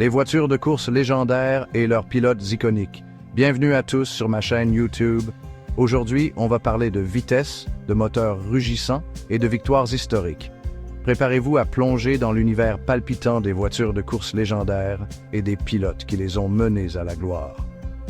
les voitures de course légendaires et leurs pilotes iconiques. Bienvenue à tous sur ma chaîne YouTube. Aujourd'hui, on va parler de vitesse, de moteurs rugissants et de victoires historiques. Préparez-vous à plonger dans l'univers palpitant des voitures de course légendaires et des pilotes qui les ont menées à la gloire.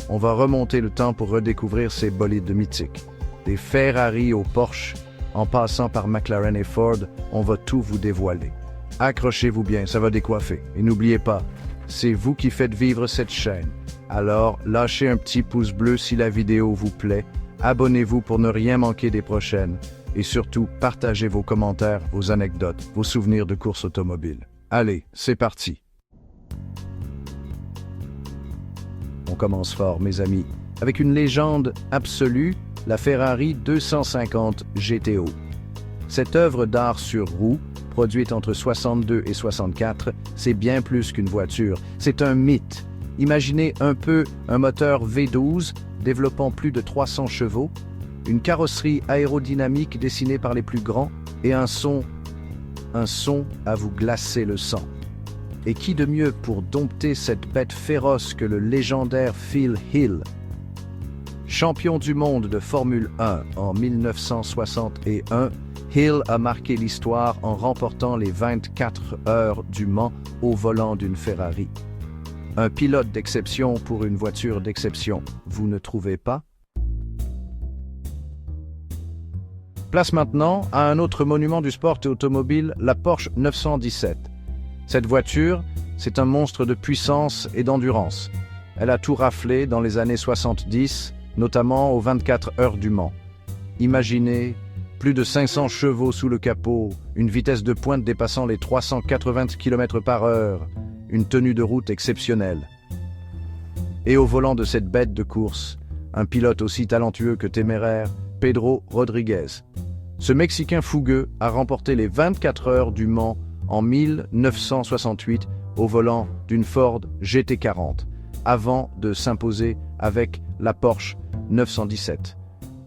On va remonter le temps pour redécouvrir ces bolides mythiques. Des Ferrari aux Porsche, en passant par McLaren et Ford, on va tout vous dévoiler. Accrochez-vous bien, ça va décoiffer. Et n'oubliez pas, c'est vous qui faites vivre cette chaîne. Alors, lâchez un petit pouce bleu si la vidéo vous plaît, abonnez-vous pour ne rien manquer des prochaines, et surtout, partagez vos commentaires, vos anecdotes, vos souvenirs de course automobile. Allez, c'est parti! On commence fort, mes amis, avec une légende absolue, la Ferrari 250 GTO. Cette œuvre d'art sur roue, produite entre 62 et 64, c'est bien plus qu'une voiture, c'est un mythe. Imaginez un peu un moteur V12 développant plus de 300 chevaux, une carrosserie aérodynamique dessinée par les plus grands et un son à vous glacer le sang. Et qui de mieux pour dompter cette bête féroce que le légendaire Phil Hill? Champion du monde de Formule 1 en 1961, Hill a marqué l'histoire en remportant les 24 heures du Mans au volant d'une Ferrari. Un pilote d'exception pour une voiture d'exception, vous ne trouvez pas? Place maintenant à un autre monument du sport automobile, la Porsche 917. Cette voiture, c'est un monstre de puissance et d'endurance. Elle a tout raflé dans les années 70, notamment aux 24 heures du Mans. Imaginez plus de 500 chevaux sous le capot, une vitesse de pointe dépassant les 380 km/h, une tenue de route exceptionnelle. Et au volant de cette bête de course, un pilote aussi talentueux que téméraire, Pedro Rodriguez. Ce Mexicain fougueux a remporté les 24 heures du Mans en 1968 au volant d'une Ford GT40, avant de s'imposer avec la Porsche 917.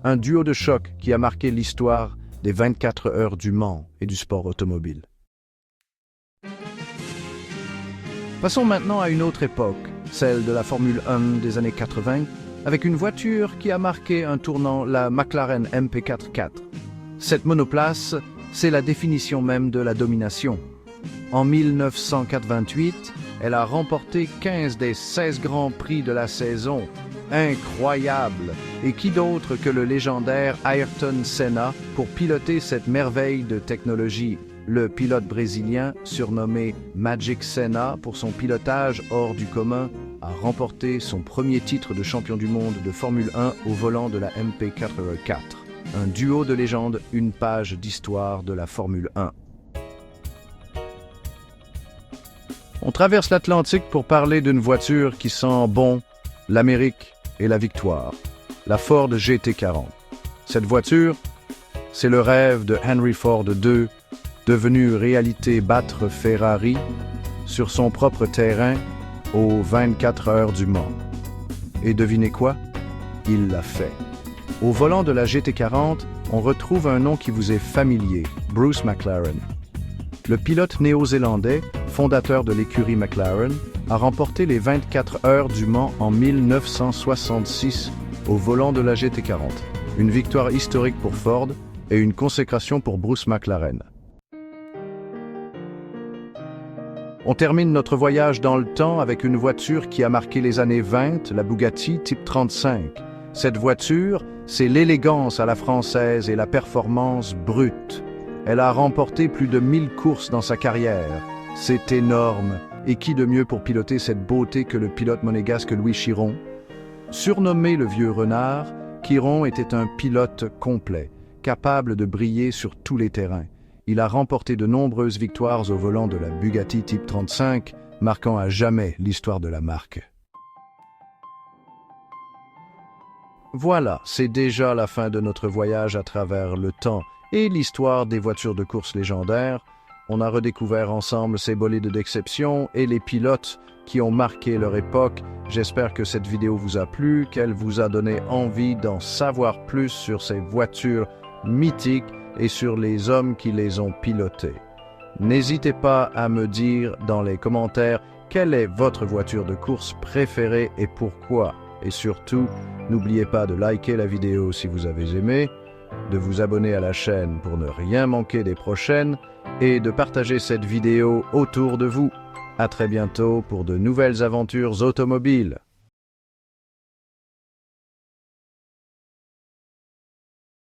Un duo de choc qui a marqué l'histoire des 24 heures du Mans et du sport automobile. Passons maintenant à une autre époque, celle de la Formule 1 des années 80, avec une voiture qui a marqué un tournant, la McLaren MP4. Cette monoplace, c'est la définition même de la domination. En 1988, elle a remporté 15 des 16 grands prix de la saison. Incroyable! Et qui d'autre que le légendaire Ayrton Senna pour piloter cette merveille de technologie? Le pilote brésilien, surnommé Magic Senna pour son pilotage hors du commun, a remporté son premier titre de champion du monde de Formule 1 au volant de la MP4. Un duo de légende, une page d'histoire de la Formule 1. On traverse l'Atlantique pour parler d'une voiture qui sent bon l'Amérique et la victoire, la Ford GT40. Cette voiture, c'est le rêve de Henry Ford II, devenu réalité, battre Ferrari sur son propre terrain aux 24 heures du Mans. Et devinez quoi? Il l'a fait. Au volant de la GT40, on retrouve un nom qui vous est familier, Bruce McLaren. Le pilote néo-zélandais, fondateur de l'écurie McLaren, a remporté les 24 heures du Mans en 1966 au volant de la GT40. Une victoire historique pour Ford et une consécration pour Bruce McLaren. On termine notre voyage dans le temps avec une voiture qui a marqué les années 20, la Bugatti Type 35. Cette voiture, c'est l'élégance à la française et la performance brute. Elle a remporté plus de 1000 courses dans sa carrière. C'est énorme. Et qui de mieux pour piloter cette beauté que le pilote monégasque Louis Chiron? Surnommé le vieux renard, Chiron était un pilote complet, capable de briller sur tous les terrains. Il a remporté de nombreuses victoires au volant de la Bugatti Type 35, marquant à jamais l'histoire de la marque. Voilà, c'est déjà la fin de notre voyage à travers le temps et l'histoire des voitures de course légendaires. On a redécouvert ensemble ces bolides d'exception et les pilotes qui ont marqué leur époque. J'espère que cette vidéo vous a plu, qu'elle vous a donné envie d'en savoir plus sur ces voitures mythiques et sur les hommes qui les ont pilotées. N'hésitez pas à me dire dans les commentaires Quelle est votre voiture de course préférée et pourquoi? Et surtout, n'oubliez pas de liker la vidéo si vous avez aimé, de vous abonner à la chaîne pour ne rien manquer des prochaines et de partager cette vidéo autour de vous. À très bientôt pour de nouvelles aventures automobiles.